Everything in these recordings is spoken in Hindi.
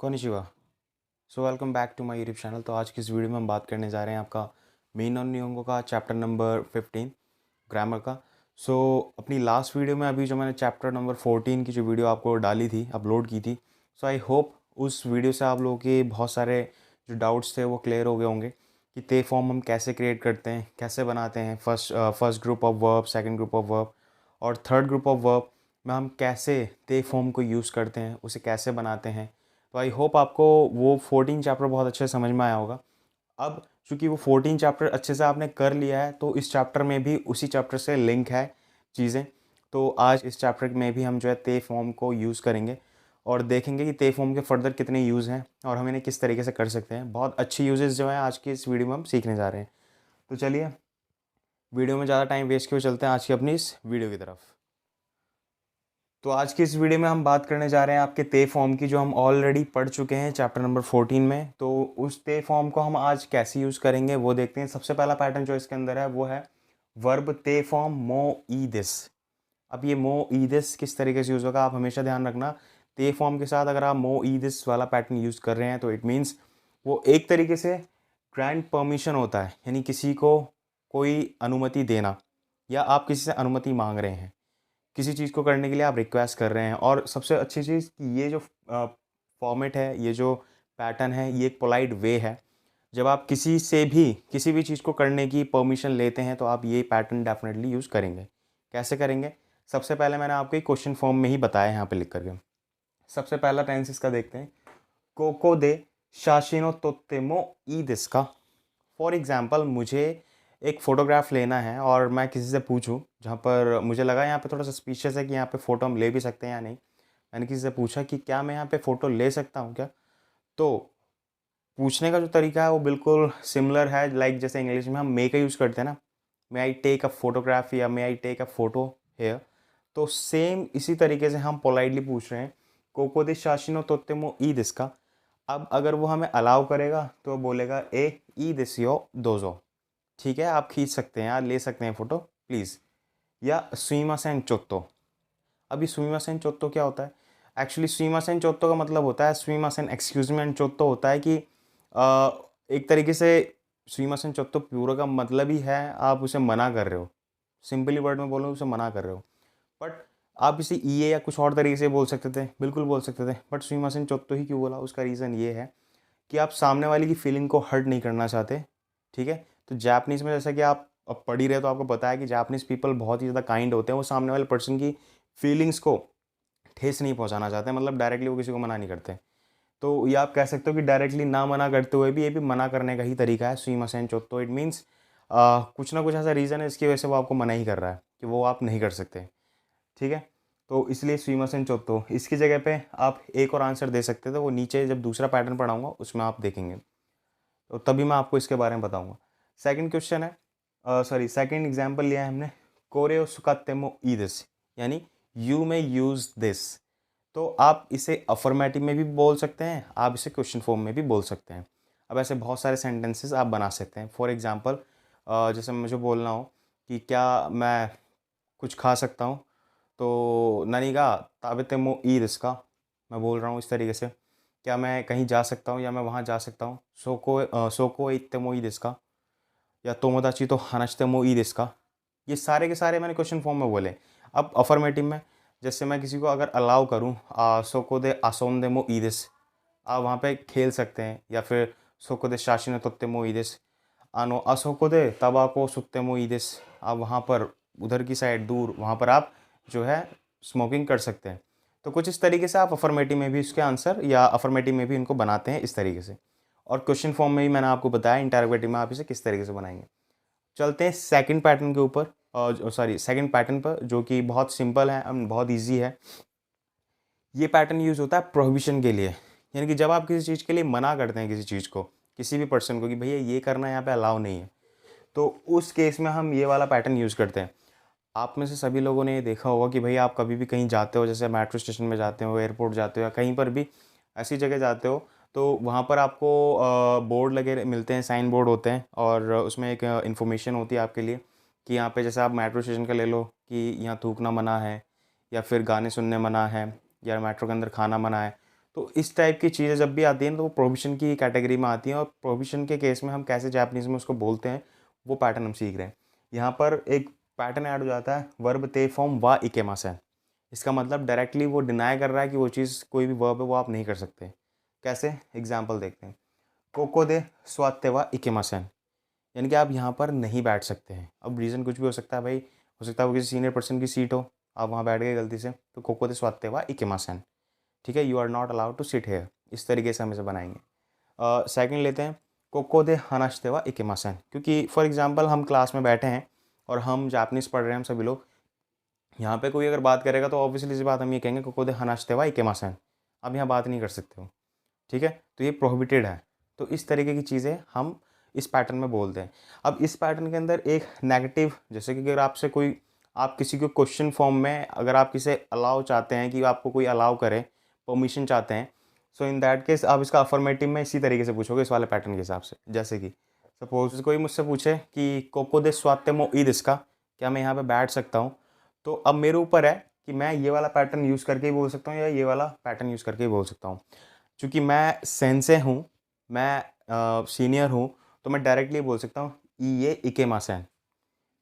Konnichiwa. So welcome back to my YouTube channel. तो आज की इस वीडियो में हम बात करने जा रहे हैं आपका मेन और निहोंगो का चैप्टर नंबर 15 ग्रामर का। सो अपनी लास्ट वीडियो में अभी जो मैंने चैप्टर नंबर 14 की जो वीडियो आपको डाली थी, अपलोड की थी, सो आई होप उस वीडियो से आप लोगों के बहुत सारे जो डाउट्स थे वो क्लियर हो गए होंगे कि ते फॉर्म हम कैसे क्रिएट करते हैं, कैसे बनाते हैं, first group of verb, second group of verb और थर्ड ग्रुप ऑफ वर्ब में हम कैसे ते फॉर्म को यूज़ करते हैं, उसे कैसे बनाते हैं। तो आई होप आपको वो 14 चैप्टर बहुत अच्छे से समझ में आया होगा। अब चूंकि वो 14 चैप्टर अच्छे से आपने कर लिया है तो इस चैप्टर में भी उसी चैप्टर से लिंक है चीज़ें। तो आज इस चैप्टर में भी हम जो है ते फॉर्म को यूज़ करेंगे और देखेंगे कि ते फॉर्म के फर्दर कितने यूज़ हैं और हम इन्हें किस तरीके से कर सकते हैं। बहुत अच्छी यूजेस जो है आज की इस वीडियो में हम सीखने जा रहे हैं। तो चलिए वीडियो में ज़्यादा टाइम वेस्ट किए चलते हैं आज की अपनी इस वीडियो की तरफ। तो आज की इस वीडियो में हम बात करने जा रहे हैं आपके ते फॉर्म की, जो हम ऑलरेडी पढ़ चुके हैं चैप्टर नंबर 14 में। तो उस ते फॉर्म को हम आज कैसे यूज़ करेंगे वो देखते हैं। सबसे पहला पैटर्न जो इसके अंदर है वो है वर्ब ते फॉर्म मो ई दिस। अब ये मो ई दिस किस तरीके से यूज़ होगा, आप हमेशा ध्यान रखना। ते फॉर्म के साथ अगर आप मो ई दिस वाला पैटर्न यूज़ कर रहे हैं तो इट मीन्स वो एक तरीके से ग्रांट परमिशन होता है, यानी किसी को कोई अनुमति देना या आप किसी से अनुमति मांग रहे हैं, किसी चीज़ को करने के लिए आप रिक्वेस्ट कर रहे हैं। और सबसे अच्छी चीज़ कि ये जो फॉर्मेट है, ये जो पैटर्न है, ये एक पोलाइट वे है। जब आप किसी से भी किसी भी चीज़ को करने की परमिशन लेते हैं तो आप ये पैटर्न डेफिनेटली यूज़ करेंगे। कैसे करेंगे? सबसे पहले मैंने आपको एक क्वेश्चन फॉर्म में ही बताया यहाँ पे लिख करके। सबसे पहला टेंस इसका देखते हैं। कोको दे शाशिनो तोत्तेमो ई दिस्का। फॉर एग्ज़ाम्पल मुझे एक फ़ोटोग्राफ लेना है और मैं किसी से पूछूं, जहाँ पर मुझे लगा यहाँ पे थोड़ा सस्पिशियस है कि यहाँ पे फ़ोटो हम ले भी सकते हैं या नहीं। मैंने किसी से पूछा कि क्या मैं यहाँ पे फ़ोटो ले सकता हूँ क्या। तो पूछने का जो तरीका है वो बिल्कुल सिमिलर है, लाइक जैसे इंग्लिश में हम मे का यूज़ करते हैं ना, मे आई टेक अ फोटोग्राफ या may I take a photo here. तो सेम इसी तरीके से हम पोलाइटली पूछ रहे हैं कोको दे शाशिनो तोत्तेमो ई दिस्का। अब अगर वो हमें अलाउ करेगा तो बोलेगा ए ई दिसियो दोजो। ठीक है, आप खींच सकते हैं, आप ले सकते हैं फ़ोटो प्लीज़। या सुइमासेन चोत्तो। अभी सुइमासेन चोत्तो क्या होता है? एक्चुअली सुइमासेन चोत्तो का मतलब होता है सुइमासेन एक्सक्यूज़ मी एंड चोत्तो होता है कि एक तरीके से सुइमासेन चोत्तो प्यूरो का मतलब ही है आप उसे मना कर रहे हो। सिंपली वर्ड में बोलूँ, उसे मना कर रहे हो। बट आप इसे ईए या कुछ और तरीके से बोल सकते थे, बिल्कुल बोल सकते थे, बट सुइमासेन चोत्तो ही क्यों बोला? उसका रीज़न ये है कि आप सामने वाले की फीलिंग को हर्ट नहीं करना चाहते। ठीक है? तो जापानीज़ में जैसा कि आप अब पढ़ ही रहे हो तो आपको पता है कि जापानीज़ पीपल बहुत ही ज़्यादा काइंड होते हैं। वो सामने वाले पर्सन की फीलिंग्स को ठेस नहीं पहुंचाना चाहते, मतलब डायरेक्टली वो किसी को मना नहीं करते। तो ये आप कह सकते हो कि डायरेक्टली ना मना करते हुए भी ये भी मना करने का ही तरीका है सुइमासेन चोत्तो। इट मीन्स कुछ ना कुछ ऐसा रीज़न है इसकी वजह से वो आपको मना ही कर रहा है कि वो आप नहीं कर सकते। ठीक है? तो इसलिए सुइमासेन चोत्तो। इसकी जगह पे आप एक और आंसर दे सकते थे, वो नीचे जब दूसरा पैटर्न पढ़ाऊंगा उसमें आप देखेंगे, तो तभी मैं आपको इसके बारे में बताऊंगा। सेकंड क्वेश्चन है, सॉरी सेकंड एग्जांपल लिया है हमने, कोरेओ सुकातेमो ई दिस, यानी यू मे यूज़ दिस। तो आप इसे अफर्मेटिव में भी बोल सकते हैं, आप इसे क्वेश्चन फॉर्म में भी बोल सकते हैं। अब ऐसे बहुत सारे सेंटेंसेस आप बना सकते हैं। फॉर एग्जांपल जैसे मुझे बोलना हो कि क्या मैं कुछ खा सकता हूँ, तो ननिगा ताबेतेमो ई दिस का, मैं बोल रहा हूँ इस तरीके से। क्या मैं कहीं जा सकता हूँ या मैं वहाँ जा सकता हूँ, सोको इत्तेमो ई दिस का, या तोमोदाची तो हानाशितेमो ई दिस का। ये सारे के सारे मैंने क्वेश्चन फॉर्म में बोले। अब अफर्मेटिव में जैसे मैं किसी को अगर अलाउ करूँ, सोको दे आसोंदेमो ई दिस, आप वहाँ पे खेल सकते हैं। या फिर सोको दे शाशिनो तोत्तेमो ई दिस, आनो असोको दे तबाको सुत्तेमो ई दिस, आप वहाँ पर उधर की साइड दूर वहाँ पर आप जो है स्मोकिंग कर सकते हैं। तो कुछ इस तरीके से आप अफर्मेटिव में भी इसके आंसर या अफर्मेटिव में भी इनको बनाते हैं इस तरीके से। और क्वेश्चन फॉर्म में भी मैंने आपको बताया इंटरोगेटिव में आप इसे किस तरीके से बनाएंगे। चलते हैं सेकंड पैटर्न के ऊपर, सॉरी सेकंड पैटर्न पर, जो कि बहुत सिंपल है और बहुत ईजी है। ये पैटर्न यूज़ होता है प्रोहिबिशन के लिए, यानी कि जब आप किसी चीज़ के लिए मना करते हैं किसी चीज़ को, किसी भी पर्सन को कि भैया ये करना यहाँ पे अलाउ नहीं है, तो उस केस में हम ये वाला पैटर्न यूज़ करते हैं। आप में से सभी लोगों ने ये देखा होगा कि भैया आप कभी भी कहीं जाते हो, जैसे मेट्रो स्टेशन में जाते हो, एयरपोर्ट जाते हो, या कहीं पर भी ऐसी जगह जाते हो, तो वहाँ पर आपको बोर्ड लगे मिलते हैं, साइन बोर्ड होते हैं, और उसमें एक इन्फॉर्मेशन होती है आपके लिए कि यहाँ पे जैसे आप मेट्रो स्टेशन का ले लो कि यहाँ थूकना मना है, या फिर गाने सुनने मना है, या मेट्रो के अंदर खाना मना है। तो इस टाइप की चीज़ें जब भी आती हैं तो वो प्रोहिबिशन की कैटेगरी में आती हैं, और प्रोहिबिशन के केस में हम कैसे जापानीज़ में उसको बोलते हैं वो पैटर्न हम सीख रहे हैं। यहाँ पर एक पैटर्न ऐड हो जाता है, वर्ब ते फॉर्म वा इकेमासेन। इसका मतलब डायरेक्टली वो डिनाई कर रहा है कि वो चीज़ कोई भी वर्ब है वो आप नहीं कर सकते। कैसे? एग्जाम्पल देखते हैं। कोको दे स्वाते वा इकेमासेन, यानी कि आप यहाँ पर नहीं बैठ सकते हैं। अब रीज़न कुछ भी हो सकता है भाई, हो सकता है वो किसी सीनियर पर्सन की सीट हो, आप वहाँ बैठ गए गलती से, तो कोको दे स्वाते वा इकेमासेन, ठीक है, you are not allowed to sit here. इस तरीके से हम इसे बनाएंगे। सेकंड लेते हैं, कोको दे हनाशते वा इकेमासेन, क्योंकि फॉर एग्जांपल हम क्लास में बैठे हैं और हम जापानीज़ पढ़ रहे हैं, हम सभी लोग। यहाँ पे कोई अगर बात करेगा तो ऑब्वियसली सी बात हम ये कहेंगे कोको दे हनाशते वा इकेमासेन। आप यहाँ बात नहीं कर सकते हो, ठीक है, तो ये प्रोहिबिटेड है। तो इस तरीके की चीज़ें हम इस पैटर्न में बोलते हैं। अब इस पैटर्न के अंदर एक नेगेटिव, जैसे कि अगर आपसे कोई, आप किसी को क्वेश्चन फॉर्म में अगर आप किसे अलाउ चाहते हैं कि आपको कोई अलाउ करे, परमिशन चाहते हैं, सो इन दैट केस आप इसका अफर्मेटिव में इसी तरीके से पूछोगे, इस वाले पैटर्न के हिसाब से। जैसे कि सपोज कोई मुझसे पूछे कि कोको दे स्वाते मो ईद इसका, क्या मैं यहाँ पे बैठ सकता हूँ, तो अब मेरे ऊपर है कि मैं ये वाला पैटर्न यूज़ करके ही बोल सकता हूँ या ये वाला पैटर्न यूज़ करके ही बोल सकता हूँ। चूँकि मैं सेंसे हूँ, मैं सीनियर हूँ, तो मैं डायरेक्टली बोल सकता हूँ इये इकेमासेन।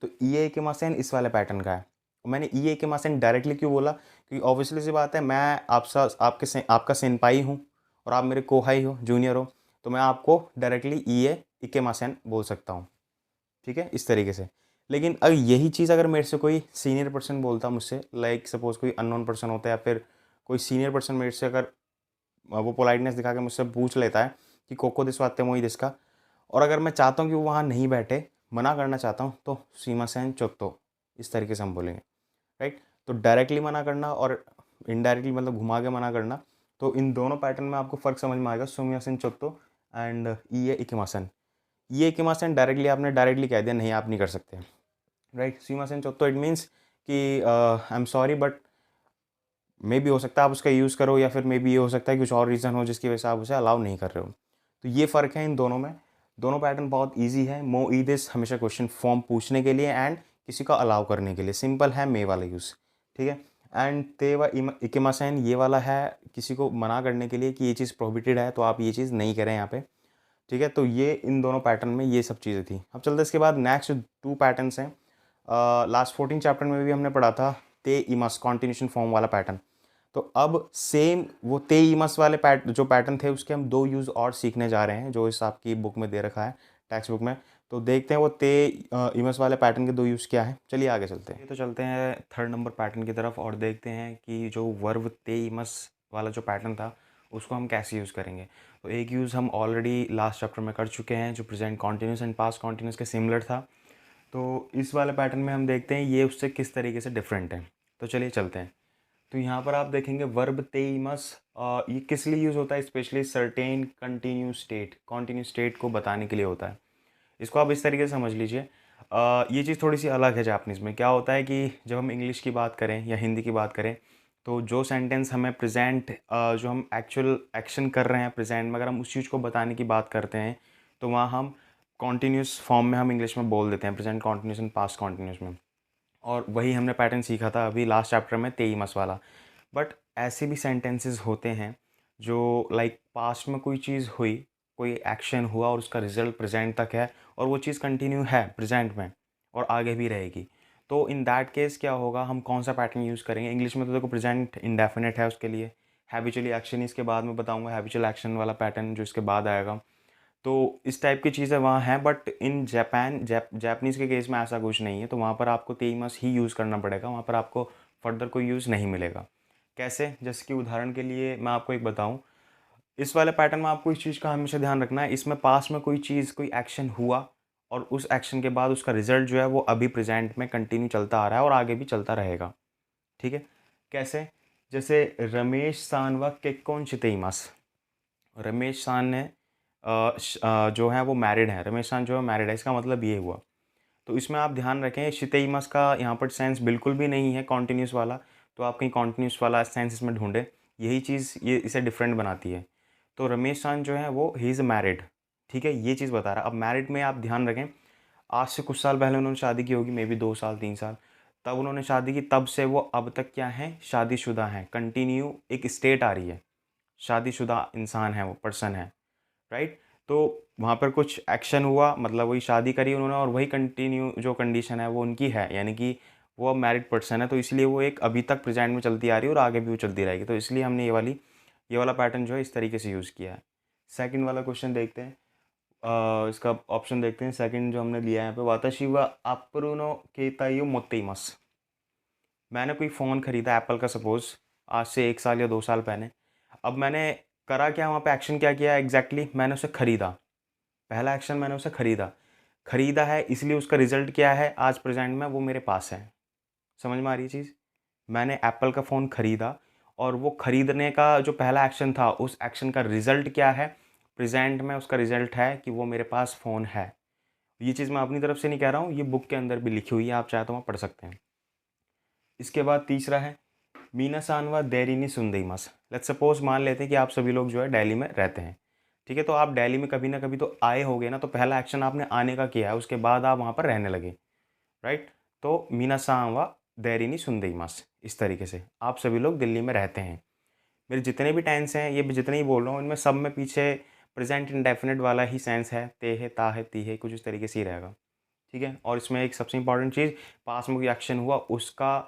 तो इये इकेमासेन इस वाले पैटर्न का है। मैंने इये इकेमासेन डायरेक्टली क्यों बोला? क्योंकि ऑब्वियसली सी बात है, मैं आपका सेनपाई हूँ और आप मेरे कोहाई हो, जूनियर हो, तो मैं आपको डायरेक्टली इये इकेमासेन बोल सकता हूँ, ठीक है, इस तरीके से। लेकिन अगर यही चीज़ अगर मेरे से कोई सीनियर पर्सन बोलता मुझसे, लाइक सपोज़ कोई अननोन पर्सन होता है या फिर कोई सीनियर पर्सन मेरे से अगर वो पोलाइटनेस दिखा के मुझसे पूछ लेता है कि कोको दिस वाते मोई दिसका, और अगर मैं चाहता हूँ कि वो वहाँ नहीं बैठे, मना करना चाहता हूँ, तो सीमासेन चोत्तो, इस तरीके से हम बोलेंगे, राइट। तो डायरेक्टली मना करना और इनडायरेक्टली मतलब घुमा के मना करना, तो इन दोनों पैटर्न में आपको फ़र्क समझ में आएगा, सुमियासेन चोत्तो एंड ये इकिमासेन। ये इकिमासेन डायरेक्टली आपने डायरेक्टली कह दिया नहीं आप नहीं कर सकते, राइट। सीमासेन चोत्तो इट मीन्स कि I am sorry but may be हो सकता है आप उसका यूज़ करो, या फिर मे बी ये हो सकता है कि कुछ और रीज़न हो जिसकी वजह से आप उसे अलाउ नहीं कर रहे हो। तो ये फ़र्क है इन दोनों में। दोनों पैटर्न बहुत ईजी है। मो ई दिस हमेशा क्वेश्चन फॉर्म पूछने के लिए एंड किसी को अलाउ करने के लिए, सिंपल है मे वाला यूज़, ठीक है। एंड ते व इकिमासेन ये वाला है किसी को मना करने के लिए कि ये चीज़ प्रोहिबिटेड है, तो आप ये चीज़ नहीं करें यहाँ पे, ठीक है। तो ये इन दोनों पैटर्न में ये सब चीज़ें थी। अब चलते हैं इसके बाद नेक्स्ट 2 पैटर्न्स हैं। लास्ट 14 चैप्टर में भी हमने पढ़ा था ते इमस कॉन्टिन्यूशन फॉर्म वाला पैटर्न। तो अब सेम वो ते इमस वाले जो पैटर्न थे उसके हम 2 यूज़ और सीखने जा रहे हैं, जो इस आपकी बुक में दे रखा है, टेक्स्ट बुक में। तो देखते हैं वो ते इमस वाले पैटर्न के 2 यूज़ क्या हैं। चलिए आगे चलते हैं। तो चलते हैं 3rd नंबर पैटर्न की तरफ और देखते हैं कि जो वर्ब ते इमस वाला जो पैटर्न था उसको हम कैसे यूज़ करेंगे। तो एक यूज़ हम ऑलरेडी लास्ट चैप्टर में कर चुके हैं, जो present continuous and past continuous के सिमिलर था। तो इस वाले पैटर्न में हम देखते हैं ये उससे किस तरीके से डिफरेंट है। तो चलिए चलते हैं। तो यहाँ पर आप देखेंगे वर्ब तेइमस, ये किस लिए यूज़ होता है? स्पेशली सर्टेन कॉन्टिन्यू स्टेट को बताने के लिए होता है। इसको आप इस तरीके से समझ लीजिए। ये चीज़ थोड़ी सी अलग है जापानीज़ में। क्या होता है कि जब हम इंग्लिश की बात करें या हिंदी की बात करें, तो जो सेंटेंस हमें प्रेजेंट जो हम एक्चुअल एक्शन कर रहे हैं प्रेजेंट में, अगर हम उस चीज़ को बताने की बात करते हैं, तो वहाँ हम कॉन्टिन्यूस फॉर्म में हम इंग्लिश में बोल देते हैं, present continuous and past continuous में। और वही हमने पैटर्न सीखा था अभी लास्ट चैप्टर में तेईमस वाला। बट ऐसे भी सेंटेंसेस होते हैं जो लाइक पास्ट में कोई चीज़ हुई, कोई एक्शन हुआ और उसका रिजल्ट प्रेजेंट तक है, और वो चीज़ कंटिन्यू है प्रेजेंट में और आगे भी रहेगी। तो इन दैट केस क्या होगा, हम कौन सा पैटर्न यूज़ करेंगे? इंग्लिश में तो देखो प्रेजेंट इंडेफिनिट है, उसके लिए हैबिचुअली एक्शन इसके बाद में बताऊंगा, हैबिचुअल एक्शन वाला पैटर्न जो इसके बाद आएगा। तो इस टाइप की चीज़ें वहाँ हैं, बट इन जापानीज़ के केस में ऐसा कुछ नहीं है। तो वहाँ पर आपको तेईमस ही यूज़ करना पड़ेगा, वहाँ पर आपको फर्दर कोई यूज़ नहीं मिलेगा। कैसे? जैसे कि उदाहरण के लिए मैं आपको एक बताऊँ, इस वाले पैटर्न में आपको इस चीज़ का हमेशा ध्यान रखना है, इसमें पास्ट में कोई चीज़, कोई एक्शन हुआ और उस एक्शन के बाद उसका रिजल्ट जो है वो अभी प्रेजेंट में कंटिन्यू चलता आ रहा है और आगे भी चलता रहेगा, ठीक है। कैसे? जैसे रमेश सान व केक्कोन शितेइमास। रमेश सान ने जो है वो मैरिड है, रमेश सान जो है मैरिड है, इसका मतलब ये हुआ। तो इसमें आप ध्यान रखें शितेइमस का यहाँ पर सेंस बिल्कुल भी नहीं है कॉन्टिन्यूस वाला, तो आप कहीं कॉन्टिन्यूस वाला सेंस इसमें ढूंढें। यही चीज़ ये इसे डिफरेंट बनाती है। तो रमेश सान जो है वो ही इज़ मैरिड, ठीक है, ये चीज़ बता रहा है। अब मैरिड में आप ध्यान रखें, आज से कुछ साल पहले उन्होंने शादी की होगी, मे बी 2 साल 3 साल, तब उन्होंने शादी की, तब से वो अब तक क्या है, शादीशुदा हैं, कंटिन्यू एक स्टेट आ रही है, शादीशुदा इंसान है, वो पर्सन है, राइट। तो वहाँ पर कुछ एक्शन हुआ, मतलब वही शादी करी उन्होंने और वही कंटिन्यू जो कंडीशन है वो उनकी है, यानी कि वो अब मैरिड पर्सन है, तो इसलिए वो एक अभी तक प्रेजेंट में चलती आ रही है और आगे भी वो चलती रहेगी। तो इसलिए हमने ये वाला पैटर्न जो है इस तरीके से यूज़ किया है। सेकंड वाला क्वेश्चन देखते हैं। इसका ऑप्शन देखते हैं। सेकंड जो हमने लिया है यहाँ पे, वाताशी व अप्रुनो केतायु मोत्तेइमस। मैंने कोई फ़ोन ख़रीदा एप्पल का, सपोज़ आज से 1 साल या 2 साल पहले। अब मैंने करा क्या वहाँ पे, एक्शन क्या किया एग्ज़ैक्टली, मैंने उसे ख़रीदा। पहला एक्शन, मैंने उसे ख़रीदा। ख़रीदा है इसलिए उसका रिज़ल्ट क्या है आज प्रेज़ेंट में, वो मेरे पास है। समझ में आ रही है चीज़? मैंने एप्पल का फ़ोन ख़रीदा और वो ख़रीदने का जो पहला एक्शन था, उस एक्शन का रिज़ल्ट क्या है? प्रेज़ेंट में उसका रिज़ल्ट है कि वो मेरे पास फ़ोन है। ये चीज़ मैं अपनी तरफ से नहीं कह रहा हूँ, ये बुक के अंदर भी लिखी हुई है, आप चाहे तो वहाँ पढ़ सकते हैं। इसके बाद तीसरा है मीनासान व देरिनी सुंदईमस। लेट्स सपोज़ मान लेते हैं कि आप सभी लोग जो है दिल्ली में रहते हैं, ठीक है? तो आप दिल्ली में कभी ना कभी तो आए होंगे ना, तो पहला एक्शन आपने आने का किया है, उसके बाद आप वहाँ पर रहने लगे, राइट? तो मीनासान व देरिनी सुंदईमस, इस तरीके से आप सभी लोग दिल्ली में रहते हैं। मेरे जितने भी टेंस हैं, ये जितने ही बोल रहा हूँ, इनमें सब में पीछे प्रेजेंट इंडेफिनिट वाला ही सेंस है, ते है, ता है, ती है, कुछ इस तरीके से ही रहेगा, ठीक है? और इसमें एक सबसे इंपॉर्टेंट चीज़, पास में कोई एक्शन हुआ उसका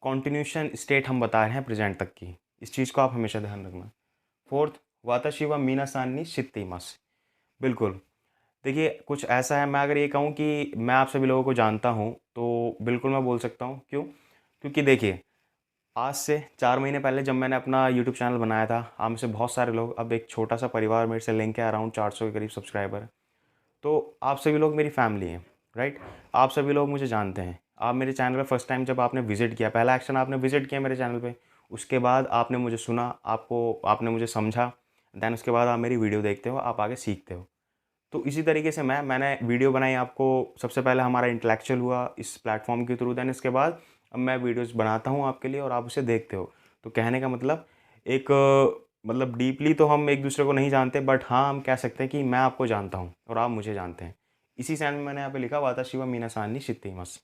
कॉन्टिन्यूशन स्टेट हम बता रहे हैं प्रेजेंट तक की, इस चीज़ को आप हमेशा ध्यान रखना। फोर्थ, वाताशी व मीनासान नि शित्तेइमास। बिल्कुल, देखिए कुछ ऐसा है, मैं अगर ये कहूँ कि मैं आप सभी लोगों को जानता हूँ, तो बिल्कुल मैं बोल सकता हूँ। क्यों? क्योंकि देखिए, आज से 4 महीने पहले जब मैंने अपना यूट्यूब चैनल बनाया था, आप में से बहुत सारे लोग, अब एक छोटा-सा परिवार मेरे से लिंक है, अराउंड 400 के करीब सब्सक्राइबर है। तो आप सभी लोग मेरी फैमिली हैं, राइट? आप सभी लोग मुझे जानते हैं। आप मेरे चैनल पे फर्स्ट टाइम जब आपने विज़िट किया, पहला एक्शन आपने विज़िट किया मेरे चैनल पे, उसके बाद आपने मुझे सुना, आपने मुझे समझा, देन उसके बाद आप मेरी वीडियो देखते हो, आप आगे सीखते हो। तो इसी तरीके से मैंने वीडियो बनाई आपको, सबसे पहले हमारा इंटेलेक्चुअल हुआ इस प्लेटफ़ॉर्म के थ्रू, देन इसके बाद अब मैं वीडियोज़ बनाता हूँ आपके लिए और आप उसे देखते हो। तो कहने का मतलब एक मतलब डीपली तो हम एक-दूसरे को नहीं जानते, बट हाँ, हम कह सकते हैं कि मैं आपको जानता हूँ और आप मुझे जानते हैं। इसी सेंस में मैंने यहाँ पे लिखा वाताशी व मीनासान नि शित्तेइमास।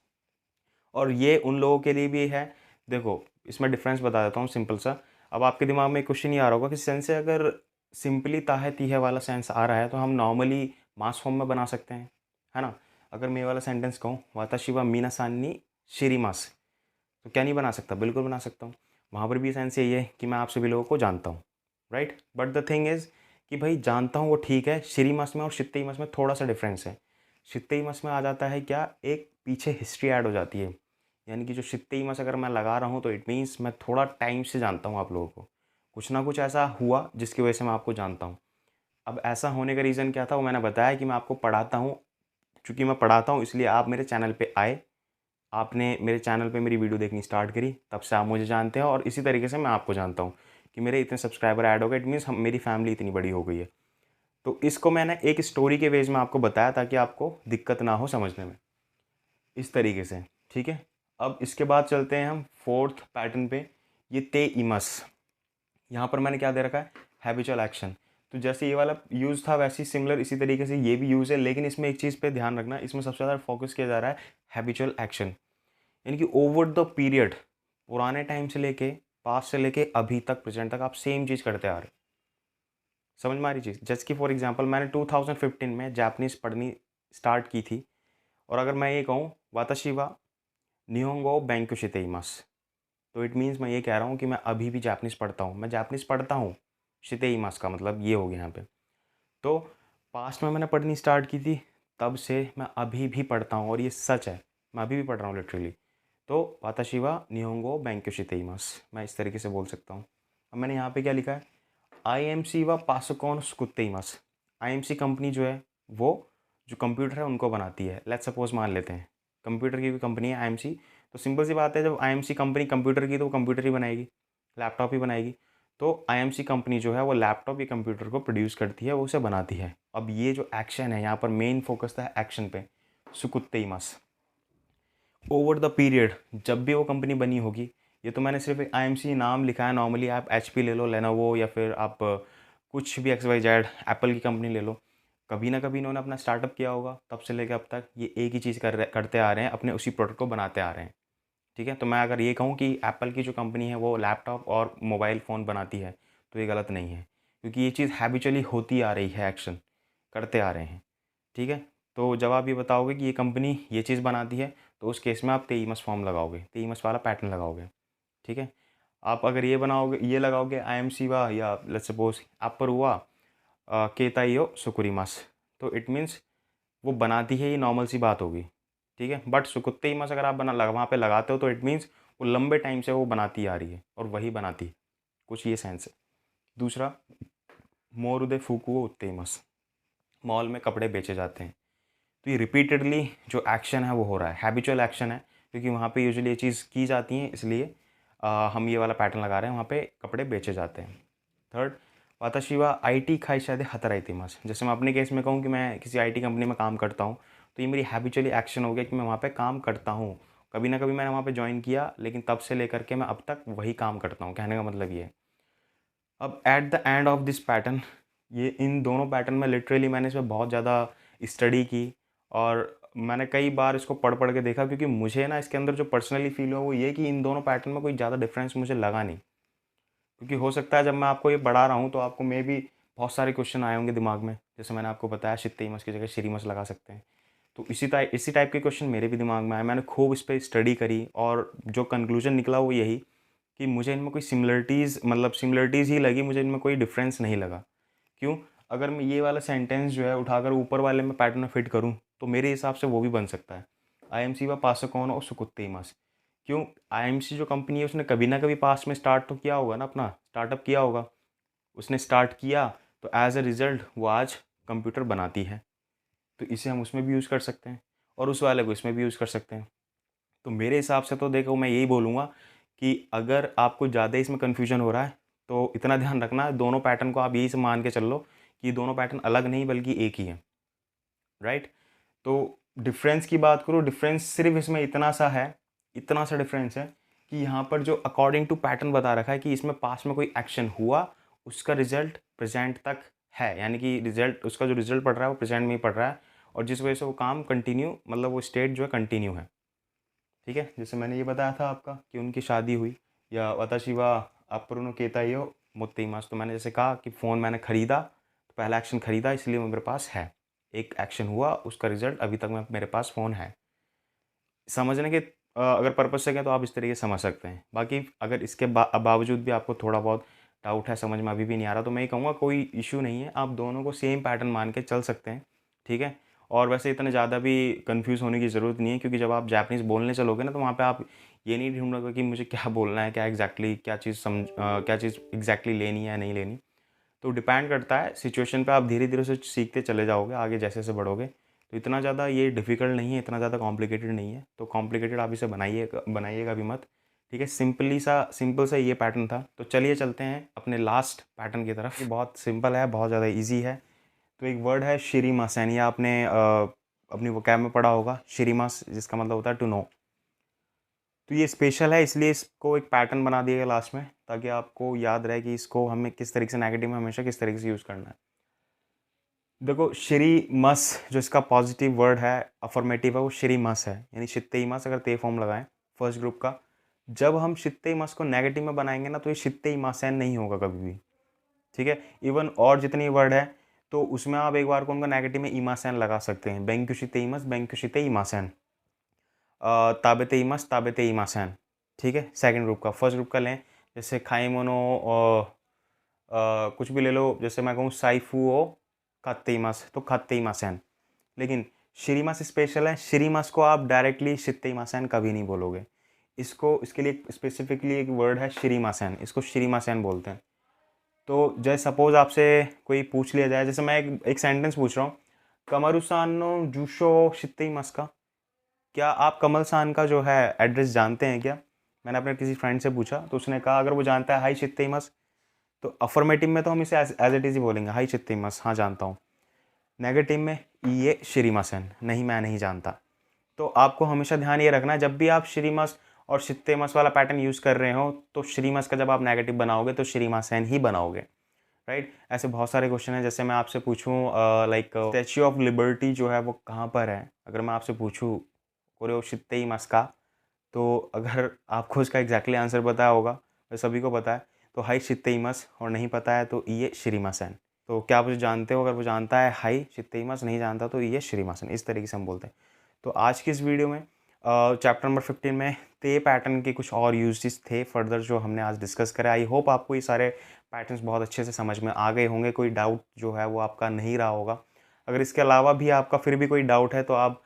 और ये उन लोगों के लिए भी है। देखो, इसमें डिफ़रेंस बता देता हूँ सिंपल सा। अब आपके दिमाग में एक क्वेश्चन ये आ रहा होगा कि सेंस से अगर सिंपली ताहे तीहे वाला सेंस आ रहा है, तो हम नॉर्मली मास फॉर्म में बना सकते हैं, है ना? अगर मैं ये वाला सेंटेंस कहूँ, वाताशी व मीनासान नि शिरीमास, तो क्या नहीं बना सकता? बिल्कुल बना सकता हूँ। वहाँ पर भी सेंस यही है कि मैं आप सभी लोगों को जानता हूँ, right? But the thing is कि भाई जानता हूँ वो ठीक है, शिरीमास में और शित्तेइमास में थोड़ा-सा डिफ़रेंस है। शित्तेइमास में आ जाता है क्या, एक पीछे हिस्ट्री ऐड हो जाती है। यानी कि जो शित्तेइमास अगर मैं लगा रहा हूँ, तो इट मीन्स मैं थोड़ा टाइम से जानता हूँ आप लोगों को। कुछ ना कुछ ऐसा हुआ जिसकी वजह से मैं आपको जानता हूँ। अब ऐसा होने का रीज़न क्या था, वो मैंने बताया कि मैं आपको पढ़ाता हूँ। चूँकि मैं पढ़ाता हूँ इसलिए आप मेरे चैनल पे आए, आपने मेरे चैनल पे मेरी वीडियो देखनी स्टार्ट करी, तब से आप मुझे जानते हैं और इसी तरीके से मैं आपको जानता हूँ कि मेरे इतने सब्सक्राइबर ऐड हो गए, इट मीन्स हम मेरी फैमिली इतनी बड़ी हो गई है। तो इसको मैंने एक स्टोरी के बेस में आपको बताया ताकि आपको दिक्कत ना हो समझने में, इस तरीके से, ठीक है? अब इसके बाद चलते हैं हम फोर्थ पैटर्न पे, ये ते इमस। यहाँ पर मैंने क्या दे रखा है, हैबिचुअल एक्शन। तो जैसे ये वाला यूज़ था, वैसे ही सिमिलर इसी तरीके से ये भी यूज़ है, लेकिन इसमें एक चीज़ पे ध्यान रखना, इसमें सबसे ज़्यादा फोकस किया जा रहा है हैबिचुअल एक्शन। यानी कि ओवर द पीरियड, पुराने टाइम से लेके, पास्ट से लेके अभी तक, प्रेजेंट तक आप सेम चीज़ करते आ रहे हो। समझ में आ रही चीज़? जैसे कि फॉर एग्जांपल मैंने 2015 में जापानीज़ पढ़नी स्टार्ट की थी, और अगर मैं ये कहूँ वाताशी वा निहोंगो बैंक्यू शितेइमास, तो इट मीन्स मैं ये कह रहा हूँ कि मैं अभी भी जापानीज़ पढ़ता हूँ, मैं जापानीज़ पढ़ता हूँ। शितेइमास का मतलब ये हो गया यहाँ पे। तो पास्ट में मैंने पढ़नी स्टार्ट की थी, तब से मैं अभी भी पढ़ता हूँ और ये सच है, मैं अभी भी पढ़ रहा हूँ लिटरली। तो वाताशी वा निहोंगो बैंक्यू शितेइमास, मैं इस तरीके से बोल सकता हूँ। अब मैंने यहाँ पे क्या लिखा है, आईएमसी व पासोकॉन स्कुत्तेइमास। आईएमसी कंपनी जो है, वो जो कंप्यूटर है उनको बनाती है। लेट्स सपोज मान लेते हैं कंप्यूटर की भी कंपनी है आईएमसी, तो सिंपल सी बात है, जब आईएमसी कंपनी कंप्यूटर की, तो वो कंप्यूटर ही बनाएगी, लैपटॉप ही बनाएगी। तो आईएमसी कंपनी जो है वो लैपटॉप या कंप्यूटर को प्रोड्यूस करती है, वो उसे बनाती है। अब ये जो एक्शन है, यहाँ पर मेन फोकस था एक्शन पे, सुकुत्तेइमास। ओवर द पीरियड, जब भी वो कंपनी बनी होगी, ये तो मैंने सिर्फ एक आईएमसी नाम लिखा है, नॉर्मली आप एचपी ले लो, लेनोवो, या फिर आप कुछ भी एक्स वाई जेड एप्पल की कंपनी ले लो, कभी ना कभी इन्होंने अपना स्टार्टअप किया होगा, तब से लेकर अब तक ये एक ही चीज़ करते आ रहे हैं, अपने उसी प्रोडक्ट को बनाते आ रहे हैं, ठीक है? तो मैं अगर ये कहूँ कि एप्पल की जो कंपनी है वो लैपटॉप और मोबाइल फ़ोन बनाती है, तो ये गलत नहीं है। क्योंकि ये चीज़ हैबिचुअली होती आ रही है, एक्शन करते आ रहे हैं। ठीक है, तो जब आप ये बताओगे कि ये कंपनी ये चीज़ बनाती है, तो उस केस में आप तेईमस फॉर्म लगाओगे, तेईमस वाला पैटर्न लगाओगे। ठीक है, आप अगर ये बनाओगे, ये लगाओगे आई एम शिवा, या लेट्स सपोज आप पर हुआ केताइयो सुकुरीमास, तो इट मीन्स वो बनाती है, ये नॉर्मल सी बात होगी। ठीक है, बट सुकुत्ते इमास अगर आप वहाँ पे लगाते हो तो इट मीन्स वो लंबे टाइम से वो बनाती आ रही है और वही बनाती है, कुछ ये सेंस है। दूसरा, मोरुदे फूकुओ उत्तेमस, मॉल में कपड़े बेचे जाते हैं। तो ये रिपीटेडली जो एक्शन है वो हो रहा है, हैबिचुअल एक्शन है, क्योंकि वहाँ पे यूजुअली ये चीज़ की जाती है, इसलिए हम ये वाला पैटर्न लगा रहे हैं, वहाँ पे कपड़े बेचे जाते हैं। थर्ड, वाताशी वा आईटी खाईशा दे हतराइतेमास, जैसे मैं अपने केस में कहूँ कि मैं किसी आईटी कंपनी में काम करता हूँ, तो ये मेरी हैबिचुअली एक्शन हो गया कि मैं वहाँ पे काम करता हूँ। कभी ना कभी मैंने वहाँ पे ज्वाइन किया, लेकिन तब से लेकर के मैं अब तक वही काम करता हूँ, कहने का मतलब ये है। अब at the end of this pattern, ये इन दोनों पैटर्न में लिटरली मैंने इसमें बहुत ज़्यादा स्टडी की और मैंने कई बार इसको पढ़ पढ़ के देखा, क्योंकि मुझे ना इसके अंदर जो पर्सनली फील हुआ वो ये कि इन दोनों पैटर्न में कोई ज़्यादा डिफरेंस मुझे लगा नहीं। क्योंकि हो सकता है जब मैं आपको ये पढ़ा रहा हूँ तो आपको मे भी बहुत सारे क्वेश्चन आए होंगे दिमाग में, जैसे मैंने आपको बताया शित्तेइमस की जगह श्रीमस लगा सकते हैं। तो इसी टाइप के क्वेश्चन मेरे भी दिमाग में आए, मैंने खूब इस पर स्टडी करी और जो कंक्लूजन निकला वो यही कि मुझे इनमें कोई सिमिलरिटीज़ ही लगी, मुझे इनमें कोई डिफरेंस नहीं लगा। क्यों? अगर मैं ये वाला सेंटेंस जो है उठाकर ऊपर वाले में पैटर्न में फिट करूँ तो मेरे हिसाब से वो भी बन सकता है, आईएमसी व पासकोन और सुकुत्तेइमस। क्यों? आईएमसी जो कंपनी है उसने कभी ना कभी पास्ट में स्टार्ट तो किया होगा ना, अपना स्टार्टअप किया होगा, उसने स्टार्ट किया तो एज अ रिज़ल्ट वो आज कंप्यूटर बनाती है, तो इसे हम उसमें भी यूज़ कर सकते हैं और उस वाले को इसमें भी यूज़ कर सकते हैं। तो मेरे हिसाब से तो देखो, मैं यही बोलूँगा कि अगर आपको ज़्यादा इसमें कन्फ्यूजन हो रहा है तो इतना ध्यान रखना, दोनों पैटर्न को आप यही से मान के चल लो कि दोनों पैटर्न अलग नहीं बल्कि एक ही है, राइट। तो डिफरेंस की बात करूँ, डिफरेंस सिर्फ इसमें इतना सा डिफरेंस है कि यहाँ पर जो अकॉर्डिंग टू पैटर्न बता रखा है कि इसमें पास्ट में कोई एक्शन हुआ, उसका रिजल्ट प्रेजेंट तक है, यानी कि रिजल्ट, उसका जो रिजल्ट पड़ रहा है वो प्रेजेंट में ही पड़ रहा है, और जिस वजह से वो काम कंटिन्यू, मतलब वो स्टेट जो है कंटिन्यू है। ठीक है, जैसे मैंने ये बताया था आपका कि उनकी शादी हुई, या वाताशी वा अप्परुनो केताइयो मुत्तेइमास, तो मैंने जैसे कहा कि फ़ोन मैंने ख़रीदा, तो पहला एक्शन ख़रीदा इसलिए वो मेरे पास है, एक एक्शन हुआ उसका रिज़ल्ट अभी तक मैं मेरे पास फ़ोन है। समझने के अगर पर्पज़ से कहें तो आप इस तरीके से समझ सकते हैं। बाकी अगर इसके बावजूद भी आपको थोड़ा बहुत डाउट है, समझ में अभी भी नहीं आ रहा, तो मैं ये कहूँगा कोई इश्यू नहीं है, आप दोनों को सेम पैटर्न मान के चल सकते हैं। ठीक है, और वैसे इतने ज़्यादा भी कन्फ्यूज़ होने की ज़रूरत नहीं है, क्योंकि जब आप जापानीज़ बोलने चलोगे ना तो वहाँ पे आप ये नहीं ढूँढोगे कि मुझे क्या बोलना है, क्या चीज़ एग्जैक्टली लेनी है या नहीं लेनी। तो डिपेंड करता है सिचुएशन पे, आप धीरे धीरे से सीखते चले जाओगे आगे जैसे जैसे बढ़ोगे। तो इतना ज़्यादा ये डिफ़िकल्ट नहीं है, इतना ज़्यादा कॉम्प्लिकेटेड नहीं है, तो कॉम्प्लिकेटेड आप इसे बनाइएगा भी मत। ठीक है, सिंपल सा ये पैटर्न था। तो चलिए चलते हैं अपने लास्ट पैटर्न की तरफ। ये बहुत सिंपल है, बहुत ज़्यादा ईजी है। तो एक वर्ड है शिरीमासेन, या आपने अपनी वोकैब में पढ़ा होगा शिरीमास, जिसका मतलब होता है टू नो। तो ये स्पेशल है, इसलिए इसको एक पैटर्न बना दिया गया लास्ट में, ताकि आपको याद रहे कि इसको हमें किस तरीके से नेगेटिव में हमेशा किस तरीके से यूज़ करना है। देखो, श्री मस जो इसका पॉजिटिव वर्ड है, अफर्मेटिव है, वो श्री मस है, यानी शित्ते मस अगर ते फॉर्म लगाएं फर्स्ट ग्रुप का। जब हम शित्ते मस को नेगेटिव में बनाएंगे ना तो ये शित्ते मासैन नहीं होगा कभी भी। ठीक है, इवन और जितनी वर्ड है तो उसमें आप एक बार को उनका नेगेटिव में इमासैन लगा सकते हैं, बेंक्युशिते इमस, बेंक्युशिते इमासैन, ताबेते इमस, ताबेते इमासैन। ठीक है, सेकंड ग्रुप का। फर्स्ट ग्रुप का लें, जैसे खाइमोनो, कुछ भी ले लो, जैसे मैं कहूँ साइफुओ खात्तेइमास, तो खात्तेइमासैन। लेकिन श्रीमास स्पेशल है, श्रीमास को आप डायरेक्टली शित्तेइमासैन कभी नहीं बोलोगे। इसके लिए स्पेसिफिकली एक वर्ड है श्रीमासैन, इसको श्रीमासैन बोलते हैं। तो जैसे सपोज आपसे कोई पूछ लिया जाए, जैसे मैं एक सेंटेंस पूछ रहा हूँ, कमरुसान नो जूशो शित्तेइमास का, क्या आप कमल सान का जो है एड्रेस जानते हैं क्या? मैंने अपने किसी फ्रेंड से पूछा तो उसने कहा अगर वो जानता है हाई शित्तेइमास, तो अफर्मेटिव में तो हम इसे एज इट इज़ ही बोलेंगे, हाई शित्तेइमास, हाँ जानता हूँ। नेगेटिव में ये श्रीमासन, नहीं मैं नहीं जानता। तो आपको हमेशा ध्यान ये रखना है, जब भी आप श्रीमस और शित्तेमस वाला पैटर्न यूज़ कर रहे हो तो श्रीमस का जब आप नेगेटिव बनाओगे तो श्रीमासन ही बनाओगे, राइट। ऐसे बहुत सारे क्वेश्चन हैं, जैसे मैं आपसे पूछूं लाइक स्टैच्यू ऑफ लिबर्टी जो है वो कहाँ पर है, अगर मैं आपसे पूछूँ कोरेओ शित्तेमस का, तो अगर आपको उसका एग्जैक्टली आंसर पता होगा, वह सभी को पता है, तो हाई शित्तेइमस, और नहीं पता है तो इये शिरीमासेन। तो क्या आप उसे जानते हो? अगर वो जानता है हाई शित्तेइमस, नहीं जानता तो इये शिरीमासेन, इस तरीके से हम बोलते हैं। तो आज की इस वीडियो में चैप्टर नंबर 15 में ते पैटर्न के कुछ और यूजेस थे फर्दर जो हमने आज डिस्कस करा। आई होप आपको ये सारे पैटर्न्स बहुत अच्छे से समझ में आ गए होंगे, कोई डाउट जो है वो आपका नहीं रहा होगा। अगर इसके अलावा भी आपका फिर भी कोई डाउट है तो आप,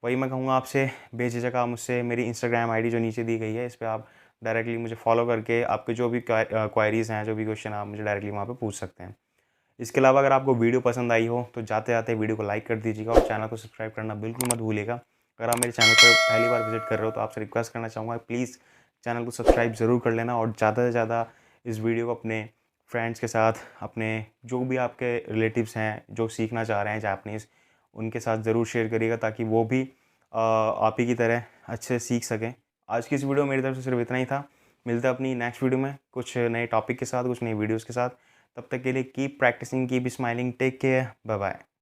वही मैं कहूँगा आपसे, बेझिझक आप मुझसे मेरी इंस्टाग्राम आईडी जो नीचे दी गई है इस पे आप डायरेक्टली मुझे फॉलो करके आपके जो भी क्वायरीज़ हैं, जो भी क्वेश्चन, आप मुझे डायरेक्टली वहाँ पे पूछ सकते हैं। इसके अलावा अगर आपको वीडियो पसंद आई हो तो जाते जाते वीडियो को लाइक कर दीजिएगा और चैनल को सब्सक्राइब करना बिल्कुल मत भूलिएगा। अगर आप मेरे चैनल पर पहली बार विजिट कर रहे हो तो आपसे रिक्वेस्ट करना चाहूँगा, प्लीज़ चैनल को सब्सक्राइब ज़रूर कर लेना और ज़्यादा से ज़्यादा इस वीडियो को अपने फ्रेंड्स के साथ, अपने जो भी आपके रिलेटिव्स हैं जो सीखना चाह रहे हैं जापानीज़, उनके साथ ज़रूर शेयर करिएगा ताकि वो भी आप ही की तरह अच्छे से सीख सकें। आज की इस वीडियो में मेरी तरफ से सिर्फ इतना ही था। मिलते हैं अपनी नेक्स्ट वीडियो में कुछ नए टॉपिक के साथ, कुछ नई वीडियोज़ के साथ। तब तक के लिए keep practising, keep smiling, take care, bye bye.